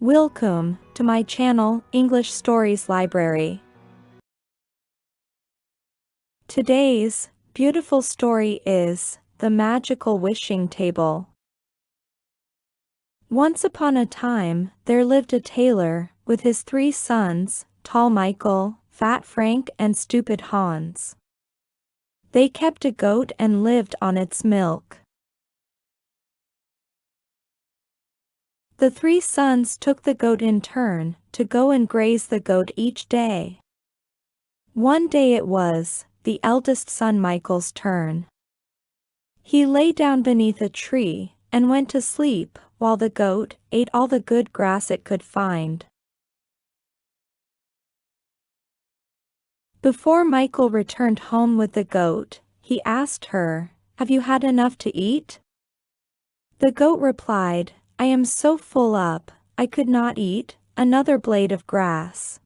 Welcome to my channel, English Stories Library. Today's beautiful story is The Magical Wishing Table. Once upon a time, there lived a tailor with his 3 sons, Tall Michael, Fat Frank, and Stupid Hans. They kept a goat and lived on its milk. The 3 sons took the goat in turn to go and graze the goat each day. One day it was the eldest son Michael's turn. He lay down beneath a tree and went to sleep while the goat ate all the good grass it could find. Before Michael returned home with the goat, he asked her, "Have you had enough to eat?" The goat replied, "I am so full up, I could not eat another blade of grass."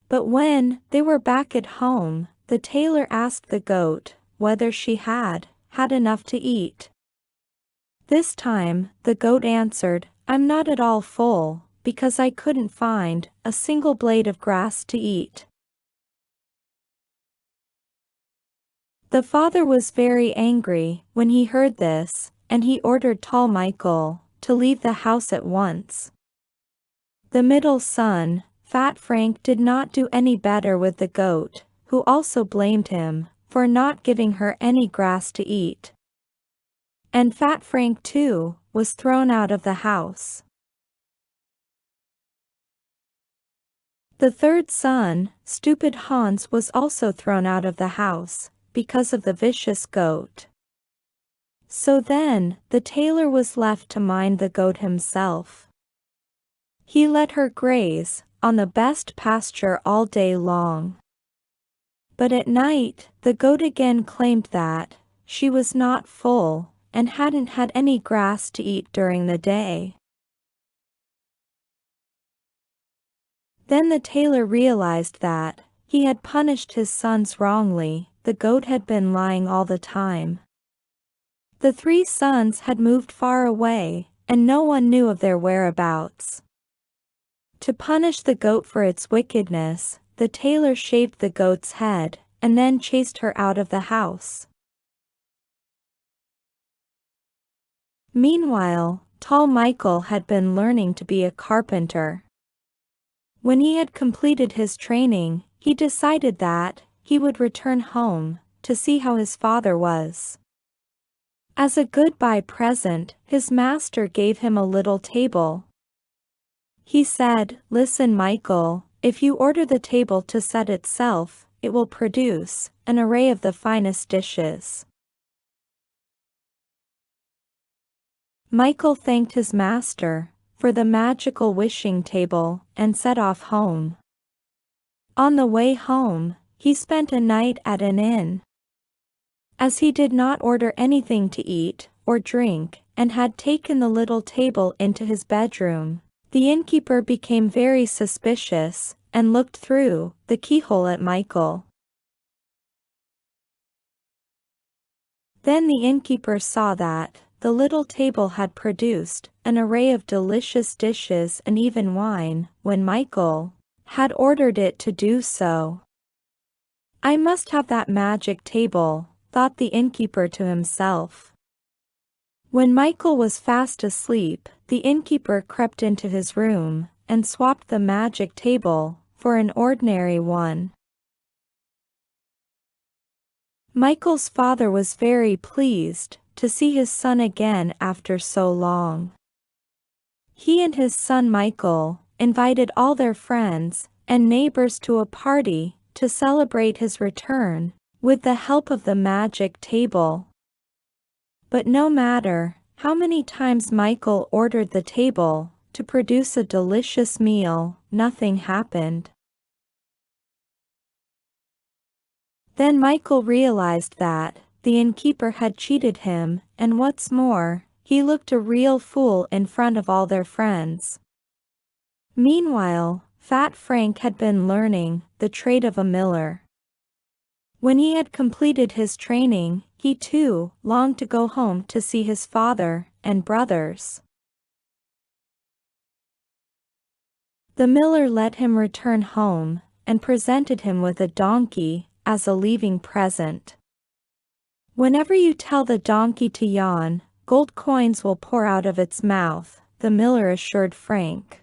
But when they were back at home, the tailor asked the goat whether she had enough to eat. This time, the goat answered, "I'm not at all full, because I couldn't find a single blade of grass to eat." The father was very angry when he heard this, and he ordered Tall Michael to leave the house at once. The middle son, Fat Frank, did not do any better with the goat, who also blamed him for not giving her any grass to eat. And Fat Frank too was thrown out of the house. The third son, Stupid Hans, was also thrown out of the house because of the vicious goat. So then, the tailor was left to mind the goat himself. He let her graze on the best pasture all day long. But at night, the goat again claimed that she was not full and hadn't had any grass to eat during the day. Then the tailor realized that he had punished his sons wrongly. The goat had been lying all the time. The 3 sons had moved far away, and no one knew of their whereabouts. To punish the goat for its wickedness, the tailor shaved the goat's head, and then chased her out of the house. Meanwhile, Tall Michael had been learning to be a carpenter. When he had completed his training, he decided that he would return home to see how his father was. As a goodbye present, his master gave him a little table. He said, "Listen, Michael, if you order the table to set itself, it will produce an array of the finest dishes." Michael thanked his master for the magical wishing table and set off home. On the way home, he spent a night at an inn. As he did not order anything to eat or drink, and had taken the little table into his bedroom, the innkeeper became very suspicious and looked through the keyhole at Michael. Then the innkeeper saw that the little table had produced an array of delicious dishes and even wine when Michael had ordered it to do so. "I must have that magic table," thought the innkeeper to himself. When Michael was fast asleep, the innkeeper crept into his room and swapped the magic table for an ordinary one. Michael's father was very pleased to see his son again after so long. He and his son Michael invited all their friends and neighbors to a party to celebrate his return with the help of the magic table. But no matter how many times Michael ordered the table to produce a delicious meal, nothing happened. Then Michael realized that the innkeeper had cheated him, and what's more, he looked a real fool in front of all their friends. Meanwhile, Fat Frank had been learning the trade of a miller. When he had completed his training, he too longed to go home to see his father and brothers. The miller let him return home, and presented him with a donkey, as a leaving present. "Whenever you tell the donkey to yawn, gold coins will pour out of its mouth," the miller assured Frank.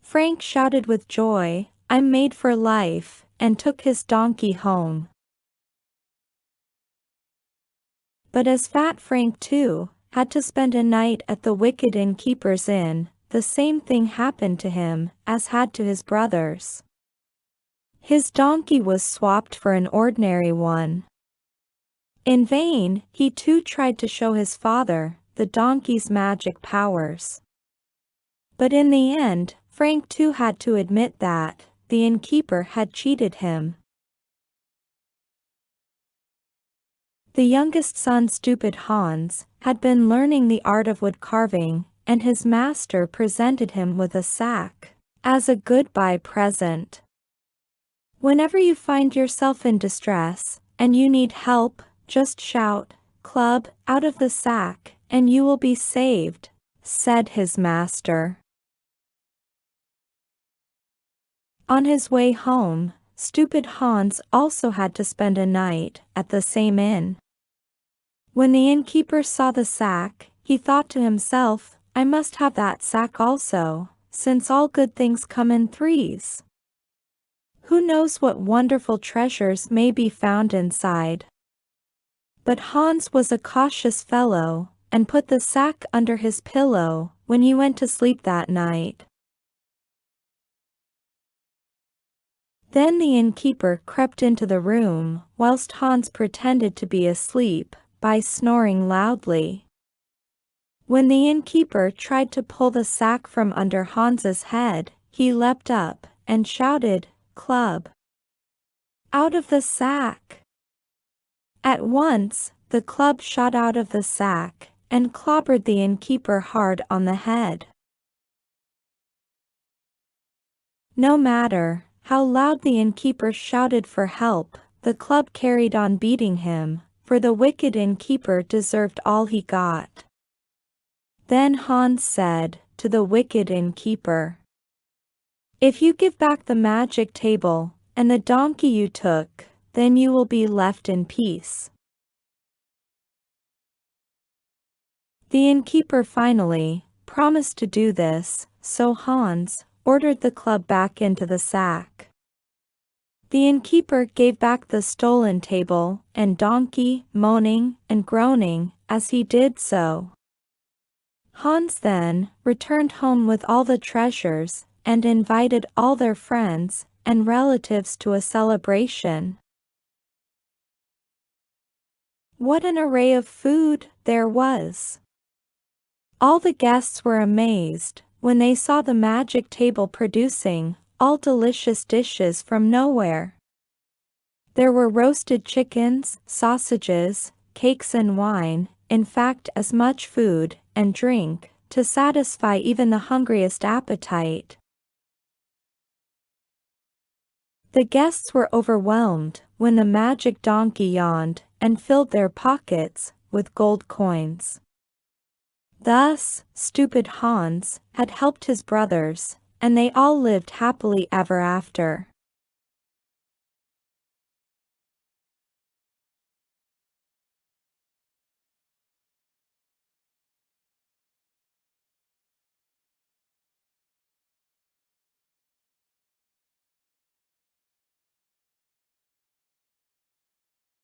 Frank shouted with joy, "I'm made for life," and took his donkey home. But as Fat Frank too had to spend a night at the wicked innkeeper's inn, the same thing happened to him as had to his brothers. His donkey was swapped for an ordinary one. In vain, he too tried to show his father the donkey's magic powers. But in the end, Frank too had to admit that the innkeeper had cheated him. The youngest son, stupid Hans, had been learning the art of wood carving, and his master presented him with a sack as a goodbye present. "Whenever you find yourself in distress, and you need help, just shout, 'Club,' out of the sack, and you will be saved," said his master. On his way home, stupid Hans also had to spend a night at the same inn. When the innkeeper saw the sack, he thought to himself, "I must have that sack also, since all good things come in threes. Who knows what wonderful treasures may be found inside?" But Hans was a cautious fellow, and put the sack under his pillow when he went to sleep that night. Then the innkeeper crept into the room whilst Hans pretended to be asleep, by snoring loudly. When the innkeeper tried to pull the sack from under Hans's head, he leapt up and shouted, "Club! Out of the sack!" At once, the club shot out of the sack, and clobbered the innkeeper hard on the head. No matter how loud the innkeeper shouted for help, the club carried on beating him, for the wicked innkeeper deserved all he got. Then Hans said to the wicked innkeeper, "If you give back the magic table, and the donkey you took, then you will be left in peace." The innkeeper finally promised to do this, so Hans ordered the club back into the sack. The innkeeper gave back the stolen table and donkey, moaning and groaning as he did so. Hans then returned home with all the treasures, and invited all their friends and relatives to a celebration. What an array of food there was! All the guests were amazed when they saw the magic table producing all delicious dishes from nowhere. There were roasted chickens, sausages, cakes and wine, in fact as much food and drink to satisfy even the hungriest appetite. The guests were overwhelmed when the magic donkey yawned and filled their pockets with gold coins. Thus, stupid Hans had helped his brothers, and they all lived happily ever after.